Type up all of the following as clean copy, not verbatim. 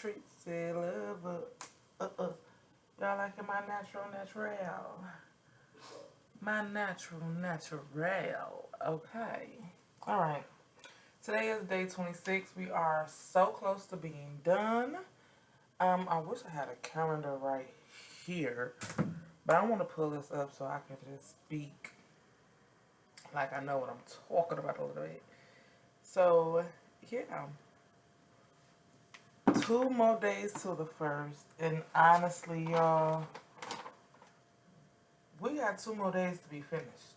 Tracy Lover. Y'all liking my natural? My natural. Okay. All right. Today is day 26. We are so close to being done. I wish I had a calendar right here, but I want to pull this up so I can just speak like I know what I'm talking about a little bit. So, yeah. 2 more days till the first, and honestly, y'all, we got 2 more days to be finished.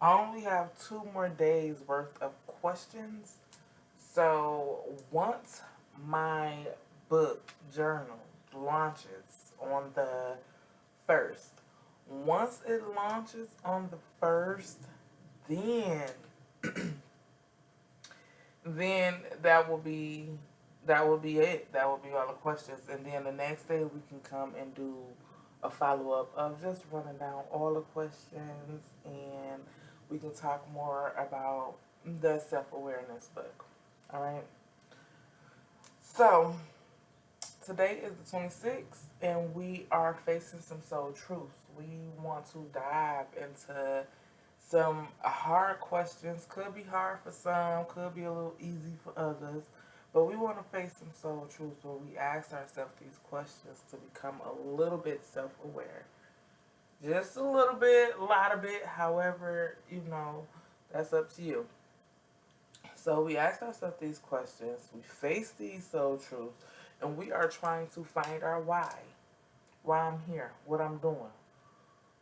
I only have 2 more days worth of questions. So once my book journal launches on the first, once it launches on the first, then then that will be it. That will be all the questions, and then the next day we can come and do a follow up of just running down all the questions, and we can talk more about the self awareness book. All right. So today is the 26th, and we are facing some soul truths. We want to dive into some hard questions. Could be hard for some, could be a little easy for others. But we want to face some soul truths where we ask ourselves these questions to become a little bit self aware. Just a little bit, a lot of it, however, that's up to you. So we ask ourselves these questions, we face these soul truths, and we are trying to find our why. Why I'm here, what I'm doing,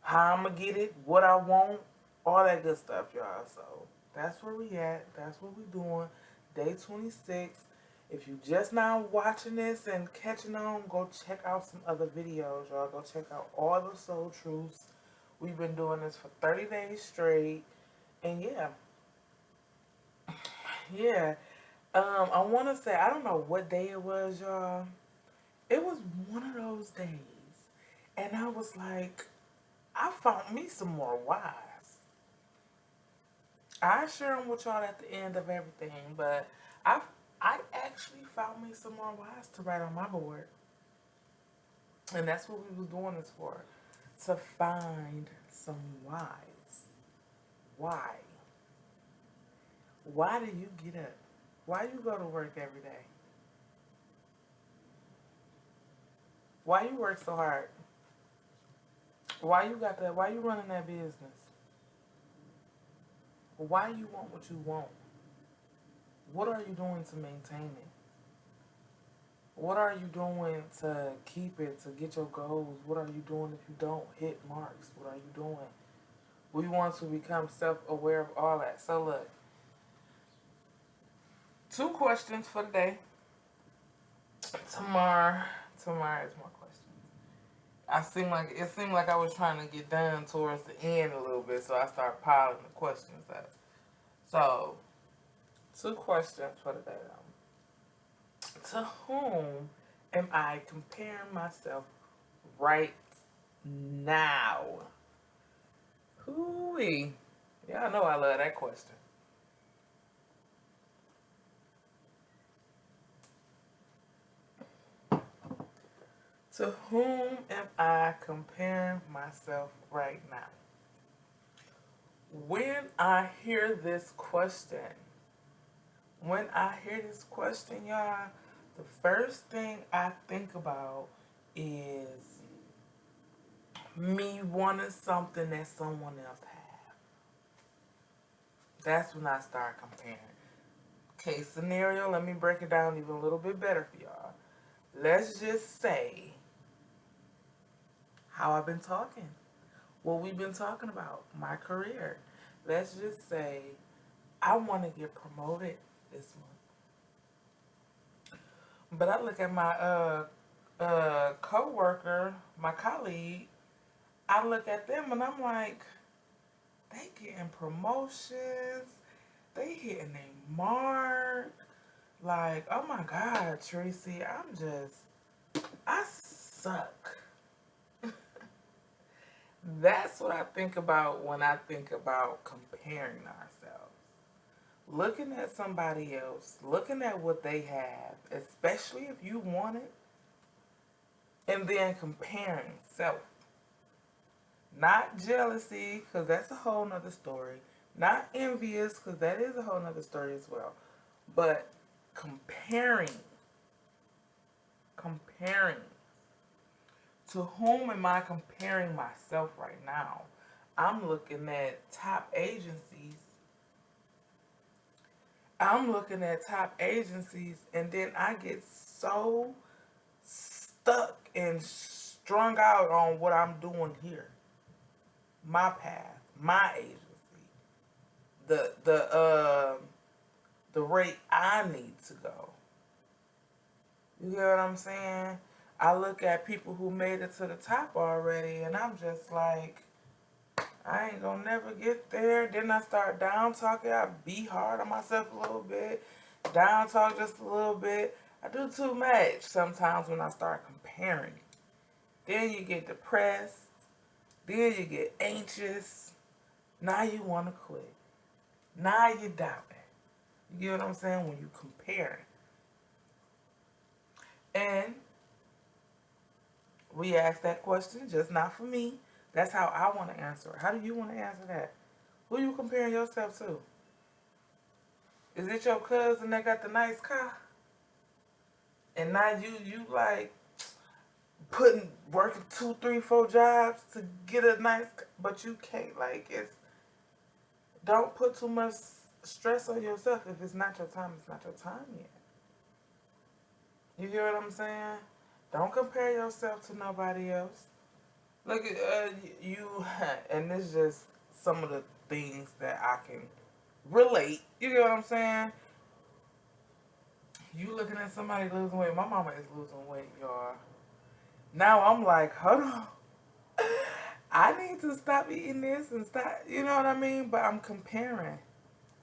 how I'm going to get it, what I want, all that good stuff, y'all. So that's where we at. That's what we doing. Day 26. If you just now watching this and catching on, go check out some other videos, y'all. Go check out all the soul truths. We've been doing this for 30 days straight. And yeah. I want to say, I don't know what day it was, y'all. It was one of those days. And I was like, I found me some more whys. I share them with y'all at the end of everything, but I actually found me some more whys to write on my board. And that's what we was doing this for. To find some whys. Why? Why do you get up? Why you go to work every day? Why you work so hard? Why you got that? Why you running that business? Why you want what you want? What are you doing to maintain it? What are you doing to keep it, to get your goals? What are you doing if you don't hit marks? What are you doing? We want to become self-aware of all that. So look, 2 questions for the day. Tomorrow is more questions. It seemed like I was trying to get done towards the end a little bit, so I started piling the questions up. So, 2 questions for the day. To whom am I comparing myself right now? Hoo-wee. Y'all know I love that question. To whom am I comparing myself right now? When I hear this question, y'all, the first thing I think about is me wanting something that someone else has. That's when I start comparing. Case scenario, let me break it down even a little bit better for y'all. Let's just say how I've been talking, what we've been talking about, my career. Let's just say I want to get promoted this month. But I look at my co-worker, my colleague, I look at them and I'm like, they getting promotions, they hitting a mark. Like, oh my God, Tracy, I suck. That's what I think about when I think about comparing ourselves. looking at somebody else, looking at what they have, especially if you want it, and then comparing self. Not jealousy, because that's a whole nother story. Not envious, because that is a whole nother story as well. But comparing. Comparing. To whom am I comparing myself right now? I'm looking at top agencies. And then I get so stuck and strung out on what I'm doing here. My path, my agency, the the uh the rate I need to go. You get what I'm saying? I look at people who made it to the top already, and I'm just like, I ain't gonna never get there. Then I start down talking. I be hard on myself a little bit, down talk just a little bit. I do too much sometimes when I start comparing. Then you get depressed. Then you get anxious. Now you want to quit. Now you doubt it. You get what I'm saying? When you compare. And we asked that question, just not for me. That's how I want to answer it. How do you want to answer that? Who you comparing yourself to? Is it your cousin that got the nice car? And now you like working 2, 3, 4 jobs to get a nice, but you can't, like, it's, don't put too much stress on yourself. If it's not your time, it's not your time yet. You hear what I'm saying? Don't compare yourself to nobody else. Look at you, and this is just some of the things that I can relate. You get what I'm saying? You looking at somebody losing weight. My mama is losing weight, y'all. Now I'm like, hold on. I need to stop eating this and stop, you know what I mean? But I'm comparing.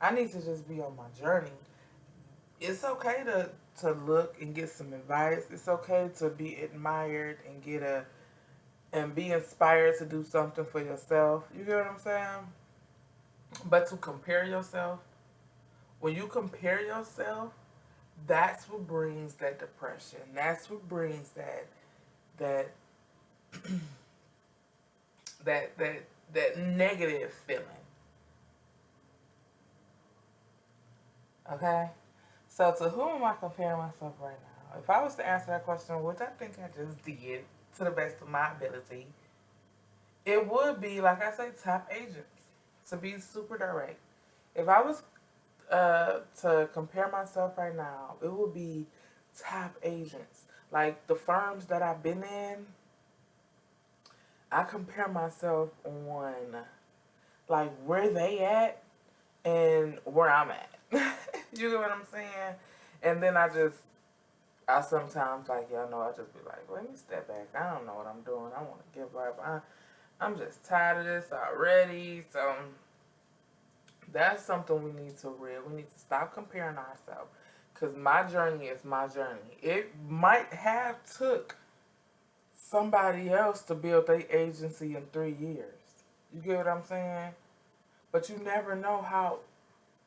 I need to just be on my journey. It's okay to look and get some advice. It's okay to be admired and and be inspired to do something for yourself. You get what I'm saying? But to compare yourself, when you compare yourself, that's what brings that depression. That's what brings that that negative feeling. Okay? So to whom am I comparing myself right now? If I was to answer that question, which I think I just did to the best of my ability, it would be, like I say, top agents. To be super direct. If I was to compare myself right now, it would be top agents. Like the firms that I've been in, I compare myself on like where they at and where I'm at. You get what I'm saying? And then I sometimes, like, y'all know, I just be like, let me step back. I don't know what I'm doing. I want to give up. I'm just tired of this already. So that's something we need to we need to stop comparing ourselves. Because my journey is my journey. It might have took somebody else to build their agency in 3 years. You get what I'm saying? But you never know how,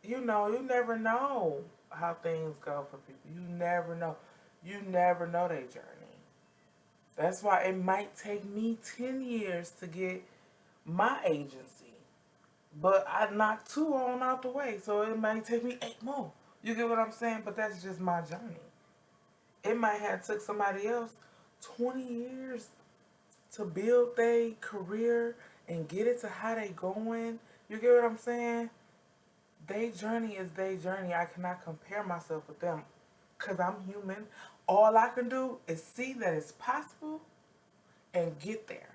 you never know how things go for people. You never know. You never know their journey. That's why it might take me 10 years to get my agency. But I knocked 2 on out the way, so it might take me 8 more. You get what I'm saying? But that's just my journey. It might have took somebody else 20 years to build their career and get it to how they going. You get what I'm saying? Their journey is their journey. I cannot compare myself with them because I'm human. All I can do is see that it's possible and get there.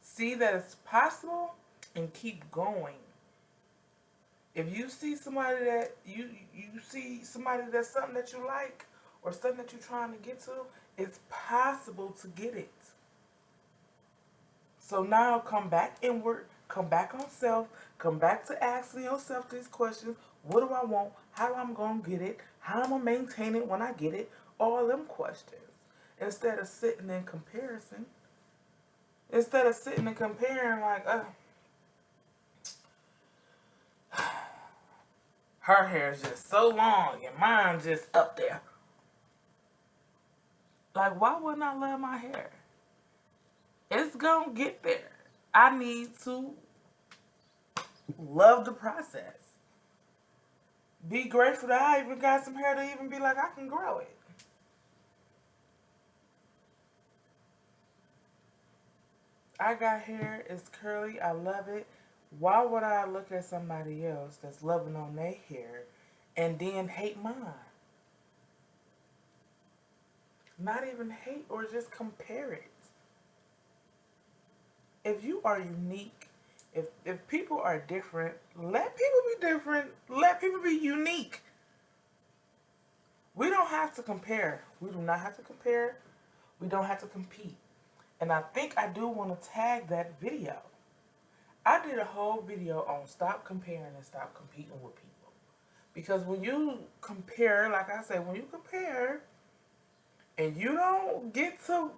See that it's possible and keep going. If you see somebody that you see somebody that's something that you like or something that you're trying to get to, it's possible to get it. So now come back inward, come back on self, come back to asking yourself these questions. What do I want? How am I going to get it? How am I going to maintain it when I get it? All them questions. Instead of sitting in comparison. Instead of sitting and comparing like, her hair is just so long and mine's just up there. Like, why wouldn't I love my hair? It's gonna get there. I need to love the process. Be grateful that I even got some hair to even be like, I can grow it. I got hair, it's curly, I love it. Why would I look at somebody else that's loving on their hair and then hate mine? Not even hate or just compare it. If you are unique, if people are different, let people be different. Let people be unique. We don't have to compare. We do not have to compare. We don't have to compete. And I think I do want to tag that video. I did a whole video on stop comparing and stop competing with people. Because when you compare, like I said, when you compare and you don't get to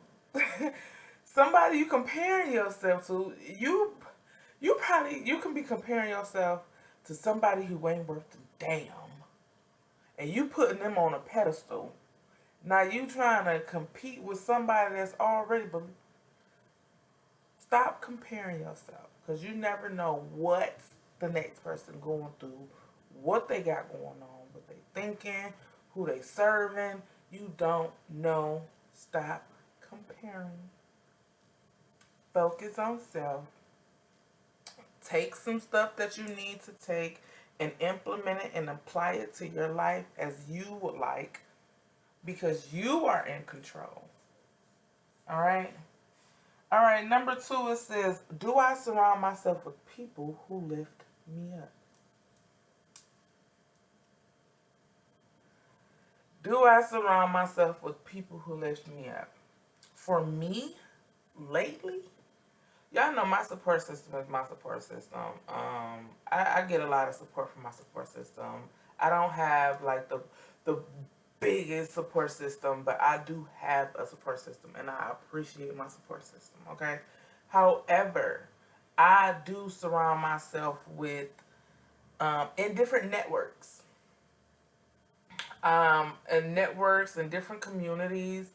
somebody you comparing yourself to, you can be comparing yourself to somebody who ain't worth a damn. And you putting them on a pedestal. Now you trying to compete with somebody that's already, but stop comparing yourself. Because you never know what the next person going through, what they got going on, what they thinking, who they serving. You don't know. Stop comparing. Focus on self. Take some stuff that you need to take and implement it and apply it to your life as you would like, because you are in control. All right? All right, number 2, it says, do I surround myself with people who lift me up? Do I surround myself with people who lift me up? For me, lately, y'all know my support system is my support system. I get a lot of support from my support system. I don't have like the biggest support system, but I do have a support system, and I appreciate my support system. Okay, however, I do surround myself with in different networks, and networks and different communities,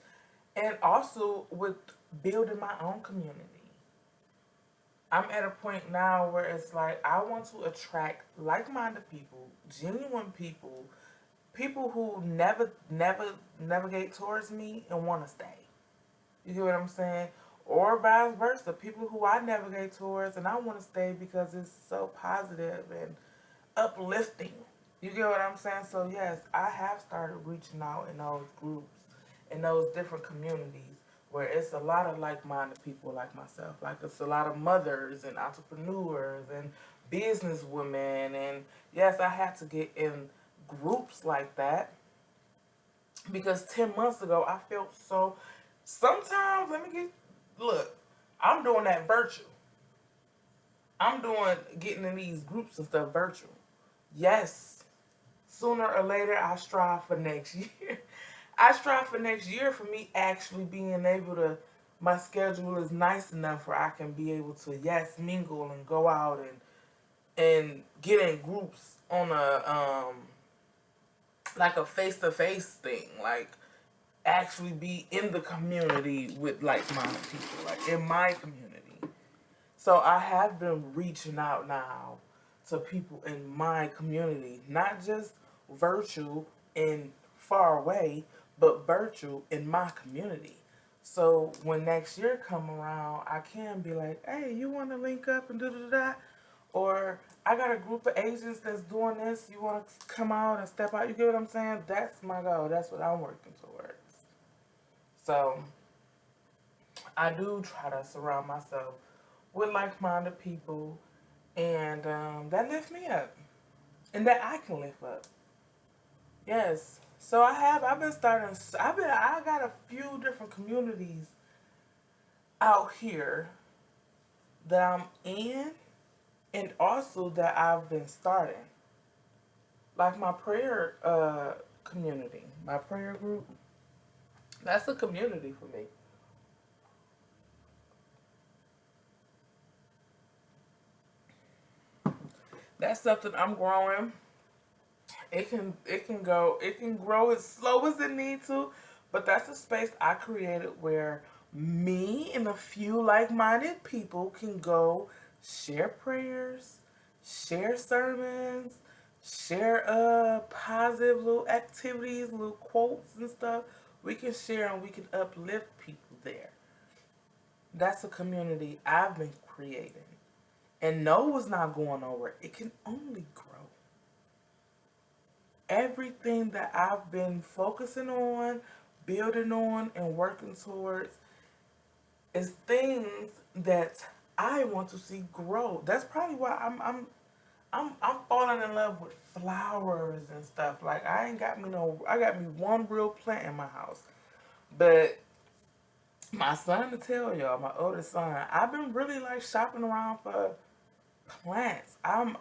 and also with building my own community. I'm at a point now where it's like I want to attract like-minded people, genuine people, people who never navigate towards me and want to stay. You get what I'm saying? Or vice versa, people who I navigate towards and I want to stay because it's so positive and uplifting. You get what I'm saying? So yes, I have started reaching out in those groups, in those different communities where it's a lot of like-minded people like myself. Like it's a lot of mothers and entrepreneurs and business women. And yes, I had to get in groups like that because 10 months ago I felt so. Sometimes, look, I'm doing that virtual. I'm doing getting in these groups and stuff virtual. Yes, sooner or later I strive for next year. I strive for next year for me actually being able to, my schedule is nice enough where I can be able to, yes, mingle and go out and get in groups on a like a face-to-face thing, like actually be in the community with like-minded people, like in my community. So I have been reaching out now to people in my community, not just virtual and far away, but virtual in my community. So when next year come around, I can be like, hey, you want to link up and da. Or I got a group of agents that's doing this. You want to come out and step out? You get what I'm saying? That's my goal. That's what I'm working towards. So I do try to surround myself with like-minded people, and that lift me up, and that I can lift up. Yes. So I've been starting. I got a few different communities out here that I'm in, and also that I've been starting. Like my prayer community, my prayer group. That's a community for me. That's something I'm growing. it can grow as slow as it needs to, but that's a space I created where me and a few like-minded people can go share prayers, share sermons, share positive little activities, little quotes and stuff. We can share and we can uplift people there. That's a community I've been creating. And no, it's not going nowhere. It can only grow. Everything that I've been focusing on, building on, and working towards is things that I want to see grow. That's probably why I'm falling in love with flowers and stuff. Like I got me one real plant in my house. But my son to tell y'all, my oldest son, I've been really like shopping around for plants. I'm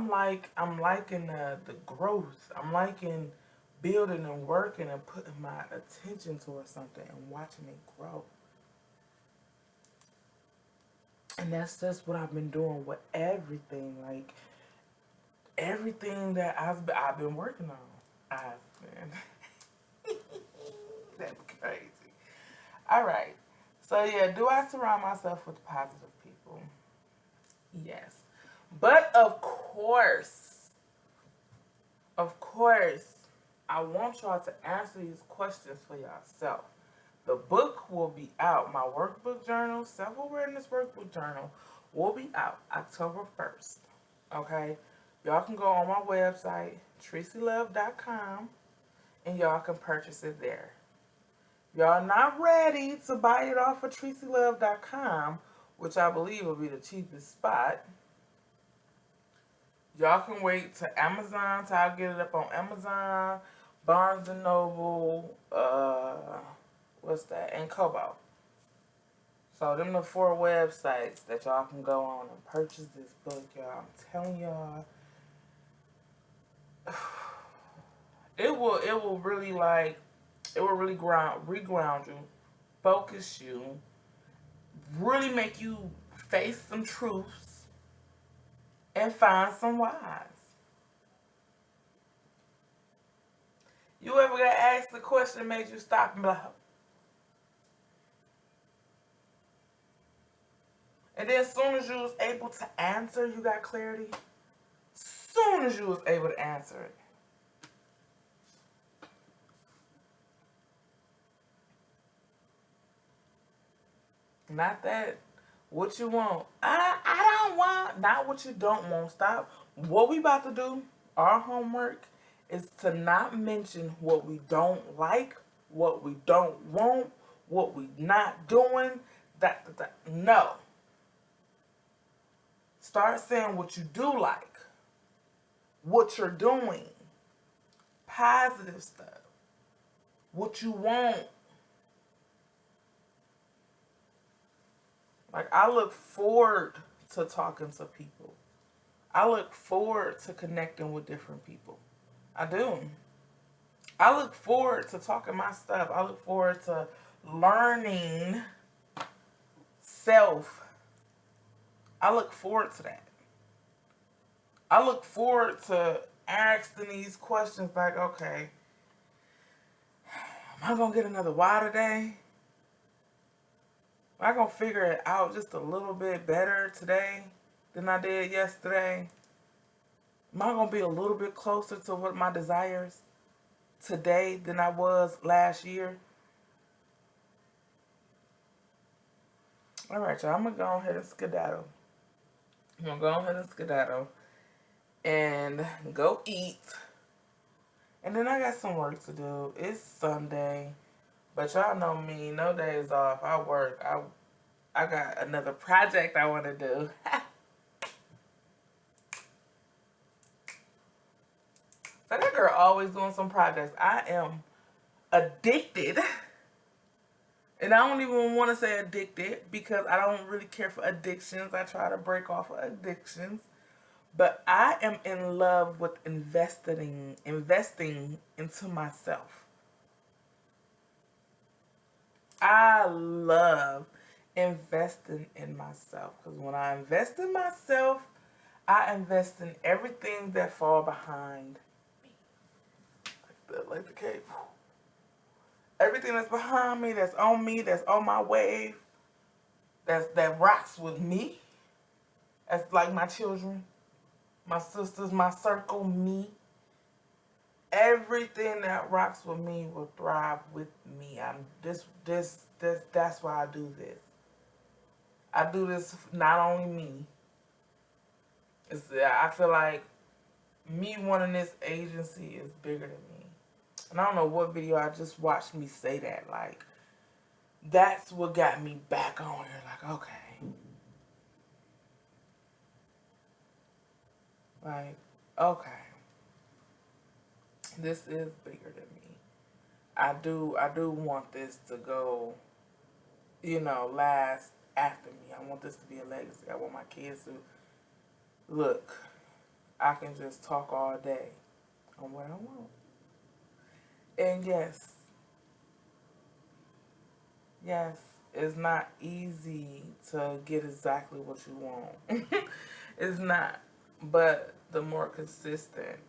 liking the growth. I'm liking building and working and putting my attention towards something and watching it grow. And that's just what I've been doing with everything. Like everything that I've been working on. I've been that's crazy. All right. So yeah, do I surround myself with positive people? Yes. But of course, I want y'all to answer these questions for yourself. The book will be out. My workbook journal, self-awareness workbook journal, will be out October 1st. Okay? Y'all can go on my website, TreacyLove.com, and y'all can purchase it there. Y'all not ready to buy it off of TreacyLove.com, which I believe will be the cheapest spot. Y'all can wait to Amazon, so I'll get it up on Amazon, Barnes and Noble, what's that, and Kobo. So them the 4 websites that y'all can go on and purchase this book, y'all. I'm telling y'all, it will really reground you, focus you, really make you face some truths and find some whys. You ever got asked the question that made you stop and be like, and then as soon as you was able to answer, you got clarity? Soon as you was able to answer it. Not that what you want. I don't want. Not what you don't want. Stop. What we about to do, our homework, is to not mention what we don't like, what we don't want, what we not doing. That. No. Start saying what you do like, what you're doing, positive stuff, what you want. Like, I look forward to talking to people. I look forward to connecting with different people. I do. I look forward to talking my stuff. I look forward to learning self. I look forward to that. I look forward to asking these questions like, okay, am I going to get another why today? Am I going to figure it out just a little bit better today than I did yesterday? Am I going to be a little bit closer to what my desires today than I was last year? All right, y'all. I'm going to go ahead and skedaddle. And go eat. And then I got some work to do. It's Sunday. But y'all know me. No days off. I work. I got another project I want to do. So that girl always doing some projects. I am addicted. And I don't even want to say addicted because I don't really care for addictions. I try to break off of addictions. But I am in love with investing into myself. I love investing in myself because when I invest in myself, I invest in everything that fall behind me. Like the cape. Everything that's behind me, that's on my wave, that rocks with me. That's like my children, my sisters, my circle, me. Everything that rocks with me will thrive with me. That's why I do this. I do this not only me. I feel like me wanting this agency is bigger than me. And I don't know what video I just watched me say that. Like, that's what got me back on here. Like, okay. Like, okay. This is bigger than me. I do want this to go, last after me. I want this to be a legacy. I want my kids to look. I can just talk all day on what I want. And yes, it's not easy to get exactly what you want. It's not. But the more consistent,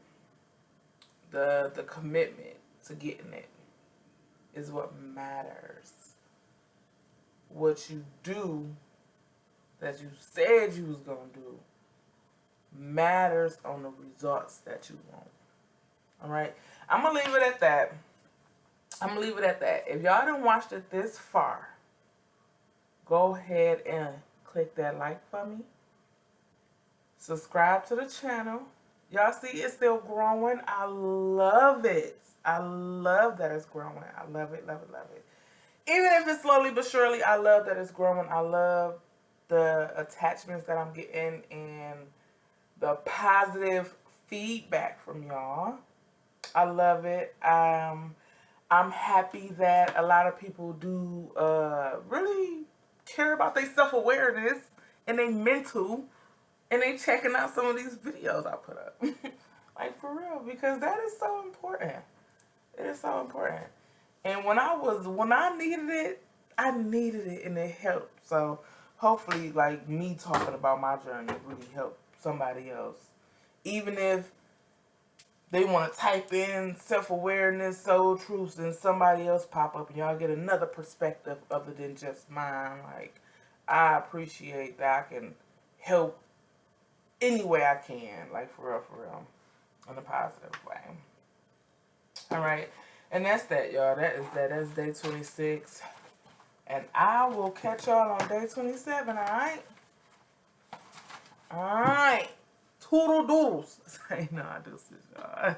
the commitment to getting it is what matters. What you do that you said you was going to do matters on the results that you want. All right? I'm going to leave it at that. If y'all done watched it this far, go ahead and click that like for me. Subscribe to the channel. Y'all see it's still growing. I love it. I love that it's growing. I love it, love it, love it. Even if it's slowly but surely, I love that it's growing. I love the attachments that I'm getting and the positive feedback from y'all. I love it. I'm happy that a lot of people do really care about their self-awareness and their mental, and they checking out some of these videos I put up. Like, for real, because that is so important. It is so important. And when I needed it, and it helped. So hopefully, like, me talking about my journey really helped somebody else. Even if they want to type in self-awareness, soul truths, and somebody else pop up and y'all get another perspective other than just mine. Like, I appreciate that I can help any way I can. Like, for real. In a positive way. Alright. And that's that, y'all. That's day 26. And I will catch y'all on day 27, alright? Alright. Toodle doodles. I know I do this, y'all.